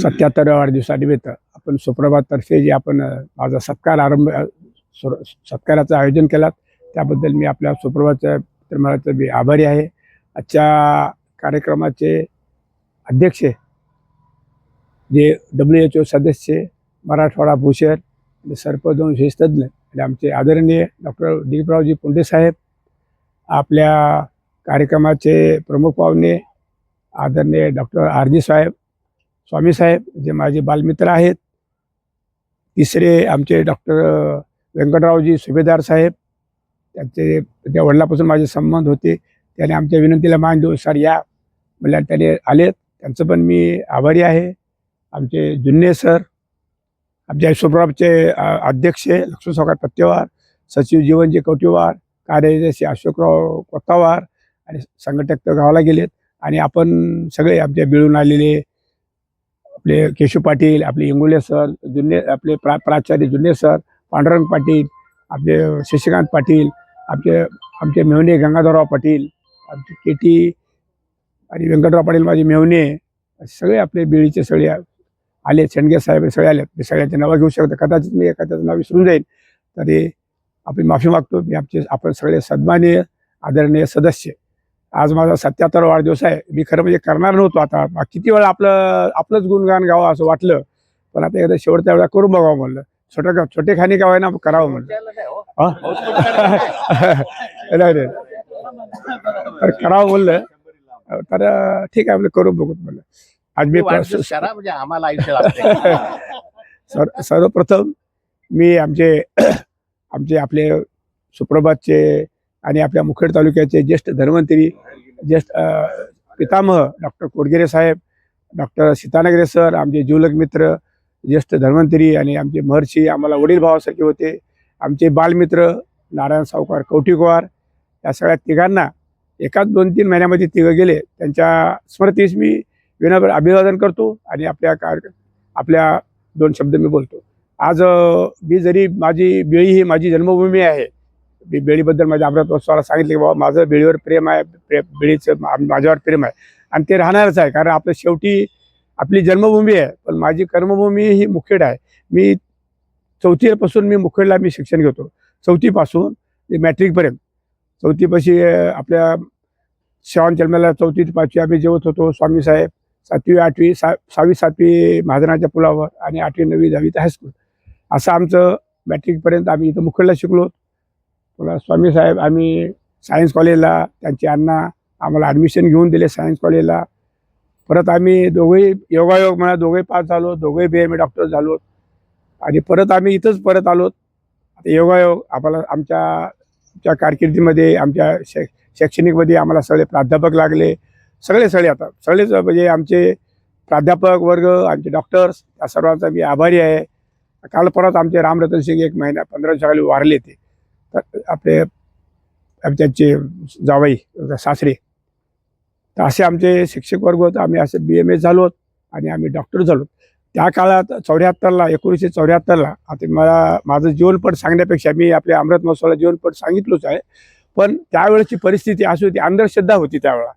77व्या वाढदिवसानिमित्त आपण सुप्रभाततर्फे जे आपण माझा सत्काराचं आयोजन केलात त्याबद्दल मी आपल्या सुप्रभातच्या मित्रांचं मी आभारी आहे. आजच्या कार्यक्रमाचे अध्यक्ष जे WHO सदस्य, मराठवाडा भूषण आणि सर्पदंश तज्ञ आणि आमचे आदरणीय डॉक्टर दिलीपरावजी पुंडे साहेब, आपल्या कार्यक्रमाचे प्रमुख पाहुणे आदरणीय डॉक्टर RG साहेब, स्वामी साहेब जे माझे बालमित्र आहेत. तिसरे आमचे डॉक्टर व्यंकटरावजी सुभेदार साहेब, त्या वडिलापासून माझे संबंध होते. त्याने आमच्या विनंतीला मान देऊन सर या म्हणल्या त्याने आलेत, त्यांचं पण मी आभारी आहे. आमचे जुन्ने सर, आमच्या सुप्रभातचे अध्यक्ष लक्ष्मण सावकार पत्तेवार, सचिव जीवनजी कवटीवार, कार्याध्यक्ष अशोकराव कोतावार आणि संघटक तर गावाला गेलेत. आणि आपण सगळे आमच्या मिळून आलेले आपले केशव पाटील, आपले इंगोले सर, जुन्ने आपले प्राचार्य जुन्ने सर, पांडुरंग पाटील, आपले शशिकांत पाटील, आमचे मेहुणे गंगाधरराव पाटील, आमचे केटी आणि व्यंकटराव पाटील माझे मेहुणे, सगळे आपले बिळीचे सगळे आले. शेंडगे साहेब सगळे आले. मी सगळ्यांचे नावं घेऊ शकतो, कदाचित मी एखाद्याचं नाव विसरून जाईल तरी आपण माफी मागतो. मी आपण सगळे सन्माननीय आदरणीय सदस्य, आज माझा 77वा वाढदिवस आहे. मी खरं म्हणजे करणार नव्हतो, आता किती वेळा आपलंच गुणगान गावं असं वाटलं, पण आता एकदा शेवटच्या वेळा करून बघावं म्हणलं. छोटे खाणी गाव आहे ना, करावं म्हणलं. नाही तर करावं म्हणलं, तर ठीक आहे आपलं करून बघू म्हणलं. आज मी सर्वप्रथम मी आपले सुप्रभातचे आणि आपल्या मुखेड तालुक्याचे ज्येष्ठ धन्वंतरी, ज्येष्ठ पितामह डॉक्टर कोडगिरे साहेब, डॉक्टर सीतानगरे सर, आमचे जीवलग मित्र, ज्येष्ठ धन्वंतरी आणि आमचे महर्षी, आम्हाला वडील भावासारखे होते. आमचे बालमित्र नारायण सावकार कवठीकोवार, या सगळ्या तिघांना एकाच 2-3 महिन्यामध्ये तिघं गेले. त्यांच्या स्मृतीस मी विनम्र अभिवादन करतो आणि आपल्या 2 शब्द मी बोलतो. आज मी जरी माझी बेळी ही माझी जन्मभूमी आहे, मी बेळीबद्दल माझ्या अमृतोत्सवाला सांगितले की बाबा माझं बेळीवर प्रेम आहे, बेळीचं माझ्यावर प्रेम आहे आणि ते राहणारच आहे. कारण आपलं शेवटी आपली जन्मभूमी आहे, पण माझी कर्मभूमी ही मुखेड आहे. मी 4थीपासून मी मुखेडला शिक्षण घेतो. 4थीपासून ते मॅट्रिकपर्यंत. 4थीपाशी आपल्या श्रावण जन्माला 4थी ते 5वी आम्ही जेवत होतो. स्वामी साहेब 7वी 8वी 6वी 7वी महाजनाच्या पुलावर आणि 8वी 9वी 10वी ते हायस्कूल, असं आमचं मॅट्रिकपर्यंत आम्ही इथं मुखेडला शिकलो. पुन्हा स्वामी साहेब आम्ही सायन्स कॉलेजला, त्यांचे अण्णा आम्हाला ॲडमिशन घेऊन दिले सायन्स कॉलेजला. परत आम्ही दोघंही योगायोग म्हणा दोघंही पास झालो, दोघंही BMA डॉक्टर झालो आणि परत आम्ही इथंच परत आलो. आता योगायोग आम्हाला आमच्या कारकिर्दीमध्ये, आमच्या शैक्षणिकमध्ये आम्हाला सगळे प्राध्यापक लागले. सगळेच म्हणजे आमचे प्राध्यापक वर्ग, आमचे डॉक्टर्स, या सर्वांचा मी आभारी आहे. काल परत आमचे रामरतन सिंग 1 महिना 15 दिवसाखाली वारले. ते तर त्यांचे जावई सासरे, तर असे आमचे शिक्षक वर्ग होते. आम्ही असे BMA झालो आणि आम्ही डॉक्टर झालो. त्या काळात 1974ला आता माझं जीवनपट सांगण्यापेक्षा मी आपल्या अमृत महोत्सवाला जीवनपट सांगितलंच आहे. पण त्यावेळेची परिस्थिती अशी होती, अंधश्रद्धा होती त्यावेळेला.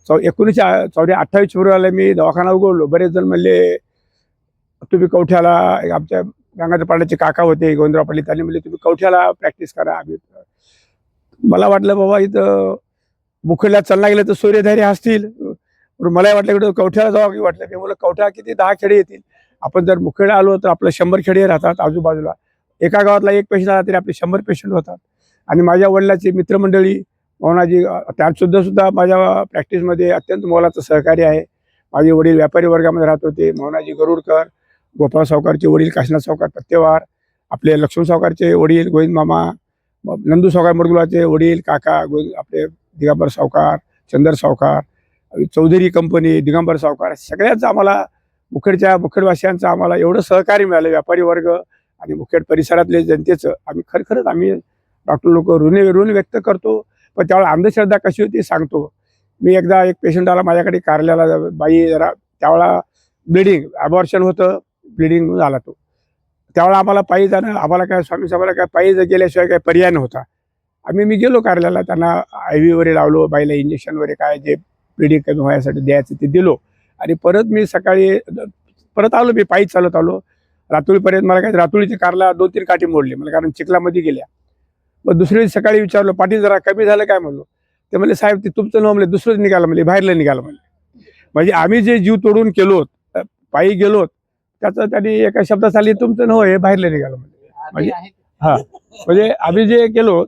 28 फेब्रुवारीला मी दवाखाना उघडलो. बरेच जण म्हणले तुम्ही कवठ्याला, आमच्या गंगाधर पाटलाचे काका होते गोविंदराव पाटील, त्यांनी म्हणले तुम्ही कवठ्याला प्रॅक्टिस करा. मला वाटलं बाबा इथं मुखेडला चालला गेलं तर सूर्यधारी असतील, मला वाटलं की कवठ्याला जावं की वाटलं. ते मला कवठ्याला किती 10 खेडे येतील. आपण जर मुखेडला आलो तर आपलं 100 खेडे राहतात आजूबाजूला. एका गावातला 1 पेशंट आला तरी आपले 100 पेशंट होतात. आणि माझ्या वडिलाची मित्रमंडळी मोहनाजी, त्यातसुद्धा माझ्या प्रॅक्टिसमध्ये अत्यंत मोलाचं सहकार्य आहे. माझे वडील व्यापारी वर्गामध्ये राहत होते. मोहनाजी गरुडकर, गोपाळ सावकारचे वडील काशीनाथ सावकार पत्तेवार, आपले लक्ष्मण सावकारचे वडील गोविंद मामा, नंदू सावकार मडगुलाचे वडील काका आपले दिगंबर सावकार, चंदर सावकार, चौधरी कंपनी, दिगंबर सावकार, सगळ्यांचं आम्हाला मुखेडवासियांचं आम्हाला एवढं सहकार्य मिळालं. व्यापारी वर्ग आणि मुखेड परिसरातले जनतेचं आम्ही खरंच आम्ही डॉक्टर लोक ऋण व्यक्त करतो. पण त्यावेळेला अंधश्रद्धा कशी होती सांगतो. मी एकदा एक पेशंट आला माझ्याकडे कार्यालयाला, बाई जरा त्यावेळेला अबॉर्शन होतं, ब्लिडिंग झाला तो. त्यावेळेला आम्हाला पायी जाणं, आम्हाला काय स्वामी साहेबाला काय पायी गेल्याशिवाय काय पर्याय नव्हता. मी गेलो कार्यालयाला, त्यांना IV वगैरे लावलो, बाईला इंजेक्शन वगैरे काय जे ब्लिडिंग कमी व्हायसाठी द्यायचं ते दिलो. आणि परत मी सकाळी परत आलो मी पायी चालत आलो रातुळीपर्यंत. मला काय रातुळीच्या कारला 2-3 काठी मोडली मला, कारण चिखलामध्ये गेल्या. मग दुसऱ्या दिवशी सकाळी विचारलो, पाठी जरा कमी झालं काय म्हणलो. ते म्हणले साहेब ते तुमचं नाव म्हणले दुसरंच निघालं म्हणले, बाहेरलं निघालं म्हणले. म्हणजे आम्ही जे जीव तोडून केलो पायी गेलो त्याचं त्यांनी एका शब्दात आली तुमचं नाव हे बाहेरलं निघालं म्हणजे. हा म्हणजे आम्ही जे केलो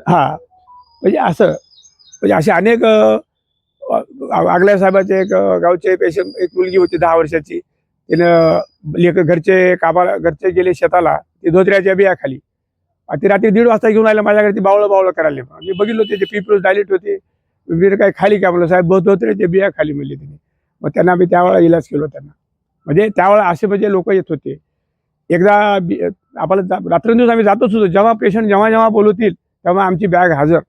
हा म्हणजे असं म्हणजे असे अनेक आगल्या साहेबाचे एक गावचे पेशंट एक मुलगी होती 10 वर्षाची. तिनं घरचे गेले शेताला ते धोत्र्याच्या बिया खाली. ती रात्री 1:30 वाजता घेऊन आल्या माझ्याकडे. ती बावळं करायला मी बघितलं त्याचे पीपल्स डायलेट होते. वीर काय खाली काय म्हणलं साहेब धोत्र्याच्या बिया खाली म्हणले तिने. मग त्यांना आम्ही त्यावेळेला इलाज केलो त्यांना. म्हणजे त्यावेळेला असे म्हणजे लोक येत होते. एकदा आपल्याला रात्रंदिवस आम्ही जातच होतो. जेव्हा पेशंट जेव्हा बोलवतील तेव्हा आमची बॅग हजर.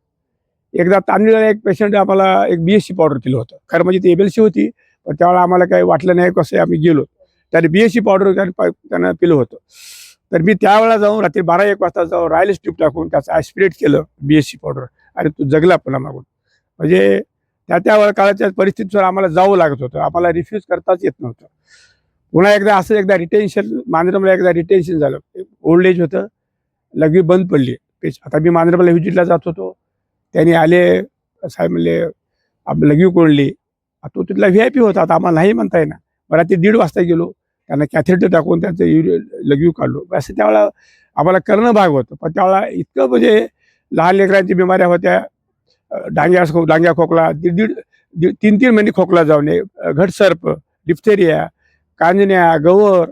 एकदा तांदळाला एक पेशंट आम्हाला एक BSC पावडर दिलं होतं. खरं म्हणजे ती MLC होती, पण त्यावेळेला आम्हाला काही वाटलं नाही कसं आम्ही गेलो. त्याने BSC पावडर त्यांना पिलं होतं. तर मी त्यावेळेला जाऊन रात्री 12-1 वाजता जाऊन रॉयल स्ट्रीप टाकून त्याचं ॲस्पिरेट केलं BSC पावडर आणि तो जगला पुन्हा मागून. म्हणजे त्यावेळेला काळाच्या परिस्थितीवर आम्हाला जावं लागत होतं. आम्हाला रिफ्यूज करताच येत नव्हतं. पुन्हा एकदा रिटेन्शन मांजरमला रिटेन्शन झालं. ओल्ड एज होतं, लघवी बंद पडली. आता मी मांजरमला व्हिजिटला जात होतो. त्यांनी आले साहेब म्हणले लघवी कोणली. तो तिथला VIP होता. आता आम्हाला नाही म्हणता येणार. मग रात्री 1:30 वाजता गेलो. त्यांना कॅथेटर टाकून त्यांचं लघवी काढलो. असं त्यावेळेला आम्हाला करणं भाग होतं. पण त्यावेळेला इतकं म्हणजे लहान लेकरांची बिमाऱ्या होत्या. डांग्या खोकला 3-3 महिने खोकला जाऊ नये, घटसर्प, डिप्थेरिया, कांजण्या, गवर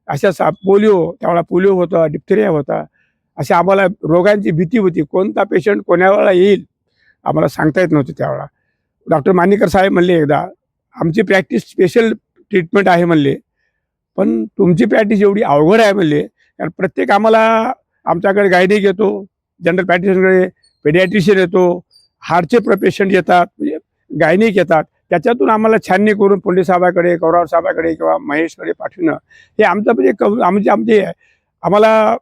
अशा पोलिओ. त्यावेळेला पोलिओ होता, डिप्थेरिया होता. अशा आम्हाला रोगांची भीती होती. कोणता पेशंट कोण्या वेळेला येईल आम्हाला सांगता येत नव्हतं. त्यावेळेला डॉक्टर मानिकर साहेब म्हणले एकदा आमची प्रॅक्टिस स्पेशल ट्रीटमेंट आहे म्हणले, पण तुमची प्रॅक्टिस एवढी अवघड आहे म्हणले. कारण प्रत्येक आम्हाला आमच्याकडे गायनिक येतो, जनरल प्रॅक्टिशनरकडे पेडियाट्रिशियन येतो, हार्टचे पेशंट येतात, म्हणजे गायनिक येतात. त्याच्यातून आम्हाला छाननी करून पोंडे साहेबाकडे, कौराव साहेबाकडे किंवा महेशकडे पाठवणं हे आमचं म्हणजे आमचे आम्हाला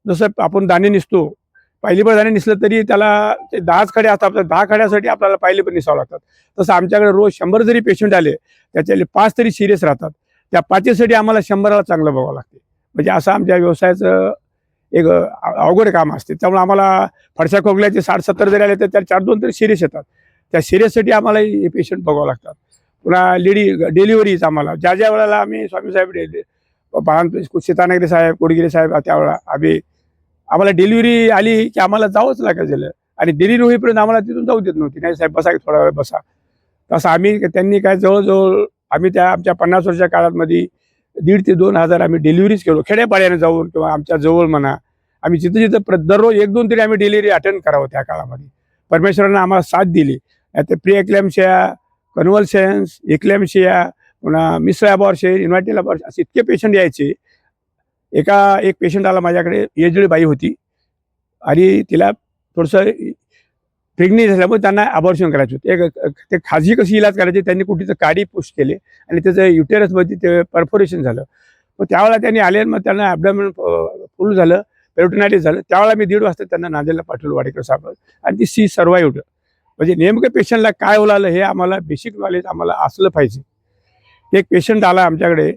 जसं आपण दाणे निसतो, पायलीभर दाणे निसलं तरी त्याला ते 10च खडे असतात. 10 खड्यासाठी आपल्याला पायलीभर निसावं लागतात. तसं आमच्याकडे रोज 100 जरी पेशंट आले त्याच्यातले 5 तरी सिरियस राहतात. त्या 5साठी आम्हाला 100ला चांगलं बघावं लागते. म्हणजे असं आमच्या व्यवसायाचं एक अवघड काम असते. त्यामुळे आम्हाला फडशा खोकल्याचे 60-70 जरी आले तर त्या 4-2 तरी सिरियस येतात. त्या सिरियससाठी आम्हाला हे पेशंट बघावं लागतात. पुन्हा डिलिव्हरीज आम्हाला ज्या वेळेला आम्ही स्वामी साहेब सीतानगरी साहेब, कोडगिरी साहेब त्यावेळेला आम्हाला डिलिव्हरी आली की आम्हाला जावंच लागायचं. आणि डिलिव्हरी होईपर्यंत आम्हाला तिथून जाऊ देत नव्हती. नाही साहेब बसा, थोडा वेळ बसा. तसं त्यांनी काय जवळजवळ आमच्या 50 वर्षाच्या काळामध्ये 1,500 ते 2,000 आम्ही डिलिव्हरीज केलो. खेड्यापाड्याने जाऊन किंवा आमच्या जवळ म्हणा. आम्ही जिथं दररोज 1-2 तरी आम्ही डिलिव्हरी अटेंड करावं त्या काळामध्ये. परमेश्वरानं आम्हाला साथ दिली. ते प्री एक्लॅम्शिया, कन्व्हल्शन्स, एक्लॅम्शिया, पुन्हा मिसळ अबॉर्शन, इन्व्हर्टेबल अबॉर्शन असे इतके पेशंट यायचे. एक पेशंट आला माझ्याकडे, एजड बाई होती आणि तिला थोडंसं प्रेग्नेंट झाल्यामुळे त्यांना अबॉर्शन करायचं होतं. ते खाजगी कशी इलाज करायचे, त्यांनी कुठे काडी पुश केले आणि त्याचं युटेरसमध्ये ते परफोरेशन झालं. मग त्यावेळेला त्यांनी आले, मग त्यांना ॲबडॉमिन फुल झालं, पेरिटोनायटिस झालं. त्यावेळेला मी 1:30 वाजता त्यांना नांदेडला पाठवलं वाडेकर साहेब. आणि ती सी सर्वाइव्हड. म्हणजे नेमकं पेशंटला काय होलं हे आम्हाला बेसिक नॉलेज आम्हाला असलं पाहिजे. एक पेशंट आला आमच्याकडे,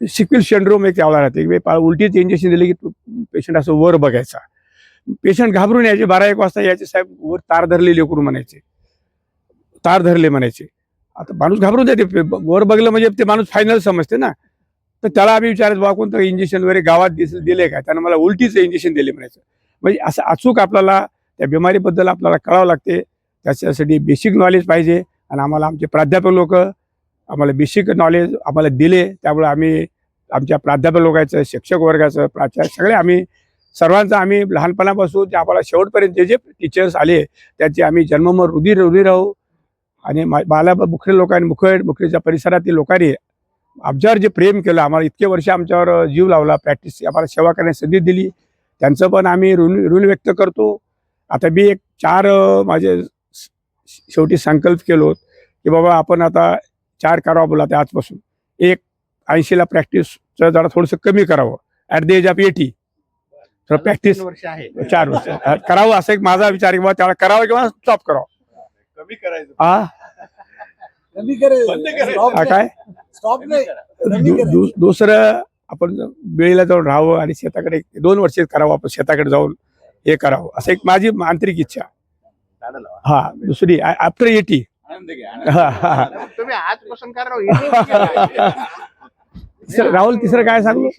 सिक्विल सिंड्रोम एक त्यावेळेला राहते. उलटीचं इंजेक्शन दिलं की पेशंट असं वर बघायचा. पेशंट घाबरून यायचे, 12-1 वाजता यायचे. साहेब वर तार धरले लेकरू म्हणायचे, तार धरले म्हणायचे. आता माणूस घाबरून जाते, वर बघलं म्हणजे ते माणूस फायनल समजते ना. तर त्याला आम्ही विचारायचं बाबा कोणतं इंजेक्शन वगैरे गावात दिले काय. त्यानं मला उलटीचं इंजेक्शन दिले म्हणायचं. म्हणजे असं अचूक आपल्याला त्या बिमारीबद्दल आपल्याला कळावं लागते. त्याच्यासाठी बेसिक नॉलेज पाहिजे. आणि आम्हाला आमचे प्राध्यापक लोक आम्हाला बेसिक नॉलेज आम्हाला दिले. त्यामुळे आम्ही आमच्या प्राध्यापक लोकांचं, शिक्षक वर्गाचं, प्राचार्य सगळे आम्ही सर्वांचं आम्ही लहानपणापासून जे आम्हाला शेवटपर्यंत जे टीचर्स आले त्यांचे आम्ही जन्मभर रुधी राहू. आणि मुख्य लोकांनी मुख्यच्या परिसरातील लोकांनी आमच्यावर जे प्रेम केलं, आम्हाला इतके वर्ष आमच्यावर जीव लावला, प्रॅक्टिस आम्हाला सेवा करण्याची संधी दिली, त्यांचं पण आम्ही ऋण व्यक्त करतो. आता मी 4 माझे शेवटी संकल्प केलो की बाबा आपण आता 4 करावं बोला ते आजपासून. 80ला प्रॅक्टिसचं जरा थोडंसं कमी करावं. ॲट द एज ऑफ 80 तर प्रॅक्टिस 4 वर्ष करावं असं एक माझा विचार आहे. किंवा त्याला करावं किंवा स्टॉप करावं, कमी करायचं. काय दुसरं आपण वेळेला जाऊन राहावं आणि शेताकडे 2 वर्ष करावं, आपण शेताकडे जाऊन हे करावं, असं एक माझी आंतरिक इच्छा. हा दुसरी आफ्टर 80. तुम्ही आजपासून करा. राहुल तिसरं काय सांगू,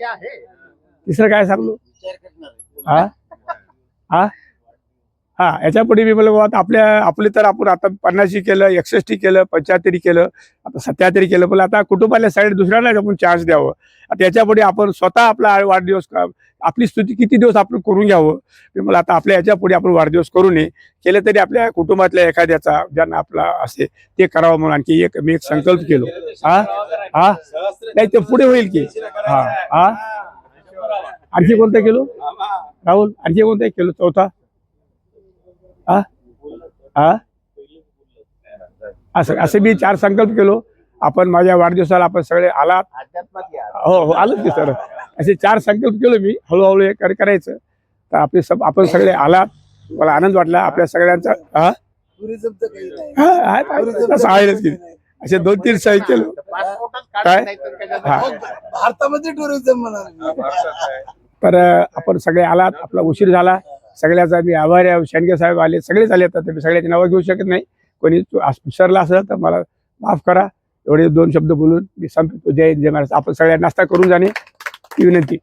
तिसरं काय सांगू, हा हा हा याच्या पुढे मी बोललो आता आपले तर आपण आता 50 केलं, 61 केलं, 75 केलं, आता 77 केलं, पण आता कुटुंबाला साईड दुसऱ्याला आपण चान्स द्यावं. आता याच्या पुढे आपण स्वतः आपला वाढदिवस आपली स्तुती किती दिवस आपण करून घ्यावं. मला आता आपल्या याच्या पुढे आपण वाढदिवस करू नये, केलं तरी आपल्या कुटुंबातल्या एखाद्याचा ज्यांना आपला असे ते करावं म्हणून आणखी मी एक संकल्प केलो. हा हा नाही ते पुढे होईल की. हा हा आणखी कोणतं केलो राहुल, आणखी कोणतं केलो चौथा, हा हा असं असे मी 4 संकल्प केलो. आपण माझ्या वाढदिवसाला आपण सगळे आलात, हो हो आलोच की सर. असे 4 संकल्प केलो मी, हळूहळू हे करायचं. तर आपण सगळे आलात, मला आनंद वाटला आपल्या सगळ्यांचा. हा आहेच की असे 2-3 सही केलो. काय हा भारतामध्ये टुरिझम तर आपण सगळे आलात, आपला उशीर झाला, सगळ्याचा मी आभारी आहे. शेंडगे साहेब आले, सगळेच आले, तर मी सगळ्याची नावं घेऊ शकत नाही. कोणी विसरला असेल तर मला माफ करा. एवढे 2 शब्द बोलून मी संपतो. जय हिंद, जय महाराज. आपण सगळ्या नाश्ता करून जाणे ही विनंती.